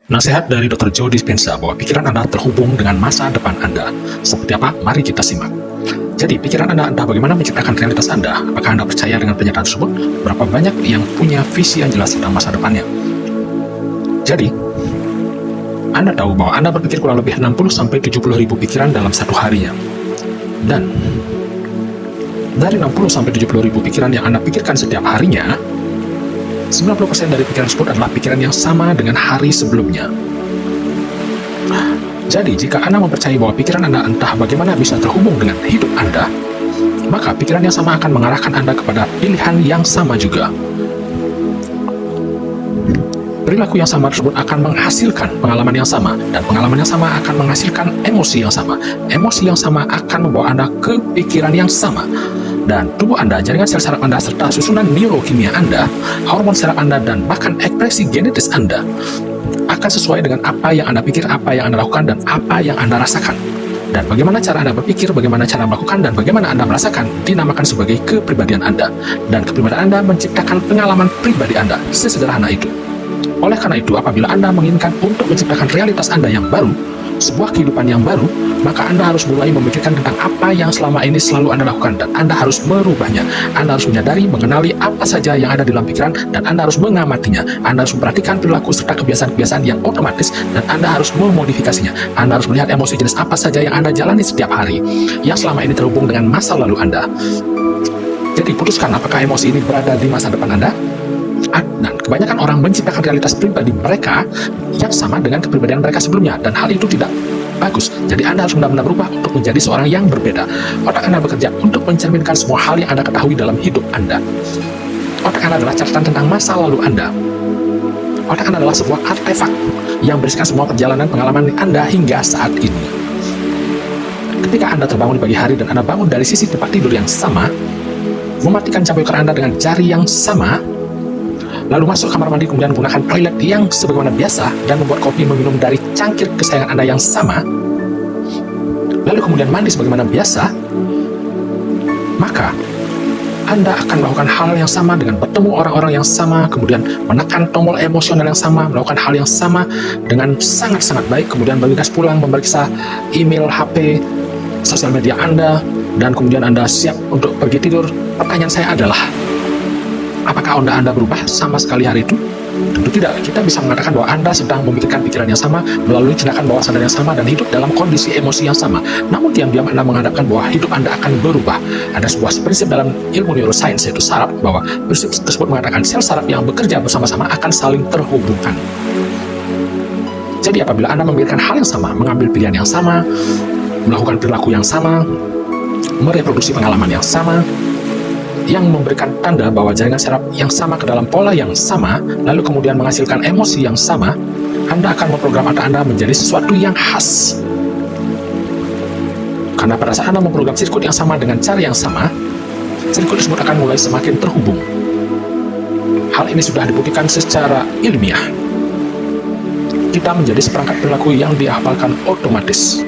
Nasihat dari Dr. Joe Dispenza bahwa pikiran Anda terhubung dengan masa depan Anda. Seperti apa? Mari kita simak. Jadi, pikiran Anda entah bagaimana menciptakan realitas Anda. Apakah Anda percaya dengan pernyataan tersebut? Berapa banyak yang punya visi yang jelas tentang masa depannya? Jadi, Anda tahu bahwa Anda berpikir kurang lebih 60-70 ribu pikiran dalam satu harinya. Dan dari 60-70 ribu pikiran yang Anda pikirkan setiap harinya, 90% dari pikiran tersebut adalah pikiran yang sama dengan hari sebelumnya. Jadi, jika Anda mempercayai bahwa pikiran Anda entah bagaimana bisa terhubung dengan hidup Anda, maka pikiran yang sama akan mengarahkan Anda kepada pilihan yang sama juga. Perilaku yang sama tersebut akan menghasilkan pengalaman yang sama, dan pengalaman yang sama akan menghasilkan emosi yang sama. Emosi yang sama akan membawa Anda ke pikiran yang sama. Dan tubuh Anda, jaringan sel saraf Anda, serta susunan neurokimia Anda, hormon saraf Anda, dan bahkan ekspresi genetis Anda akan sesuai dengan apa yang Anda pikir, apa yang Anda lakukan, dan apa yang Anda rasakan. Dan bagaimana cara Anda berpikir, bagaimana cara melakukan, dan bagaimana Anda merasakan dinamakan sebagai kepribadian Anda. Dan kepribadian Anda menciptakan pengalaman pribadi Anda. Sesederhana itu. Oleh karena itu, apabila Anda menginginkan untuk menciptakan realitas Anda yang baru, sebuah kehidupan yang baru, maka Anda harus mulai memikirkan tentang apa yang selama ini selalu Anda lakukan, dan Anda harus merubahnya. Anda harus menyadari, mengenali apa saja yang ada di dalam pikiran, dan Anda harus mengamatinya. Anda harus memperhatikan perilaku serta kebiasaan-kebiasaan yang otomatis, dan Anda harus memodifikasinya. Anda harus melihat emosi jenis apa saja yang Anda jalani setiap hari, yang selama ini terhubung dengan masa lalu Anda. Jadi, putuskan apakah emosi ini berada di masa depan Anda. Dan kebanyakan orang menciptakan realitas pribadi mereka yang sama dengan kepribadian mereka sebelumnya, dan hal itu tidak bagus. Jadi Anda harus benar-benar berubah untuk menjadi seorang yang berbeda. Otak Anda bekerja untuk mencerminkan semua hal yang Anda ketahui dalam hidup Anda. Otak Anda adalah catatan tentang masa lalu Anda. Otak Anda adalah sebuah artefak yang berisikan semua perjalanan pengalaman Anda hingga saat ini. Ketika Anda terbangun di pagi hari dan Anda bangun dari sisi tempat tidur yang sama, mematikan campuran Anda dengan jari yang sama, lalu masuk kamar mandi, kemudian menggunakan toilet yang sebagaimana biasa, dan membuat kopi meminum dari cangkir kesayangan Anda yang sama, lalu kemudian mandi sebagaimana biasa, maka Anda akan melakukan hal yang sama dengan bertemu orang-orang yang sama, kemudian menekan tombol emosional yang sama, melakukan hal yang sama dengan sangat-sangat baik, kemudian bergegas pulang, memeriksa email, HP, sosial media Anda, dan kemudian Anda siap untuk pergi tidur. Pertanyaan saya adalah, apakah Anda berubah sama sekali hari itu? Tentu tidak. Kita bisa mengatakan bahwa Anda sedang memikirkan pikiran yang sama, melalui tindakan bawah sadar yang sama, dan hidup dalam kondisi emosi yang sama. Namun diam-diam Anda mengharapkan bahwa hidup Anda akan berubah. Ada sebuah prinsip dalam ilmu neuroscience, yaitu saraf, bahwa prinsip tersebut mengatakan sel saraf yang bekerja bersama-sama akan saling terhubungkan. Jadi apabila Anda memikirkan hal yang sama, mengambil pilihan yang sama, melakukan perilaku yang sama, mereproduksi pengalaman yang sama, yang memberikan tanda bahwa jaringan saraf yang sama ke dalam pola yang sama, lalu kemudian menghasilkan emosi yang sama, Anda akan memprogram otak Anda menjadi sesuatu yang khas. Karena pada saat Anda memprogram sirkuit yang sama dengan cara yang sama, sirkuit tersebut akan mulai semakin terhubung. Hal ini sudah dibuktikan secara ilmiah. Kita menjadi seperangkat perilaku yang dihafalkan otomatis.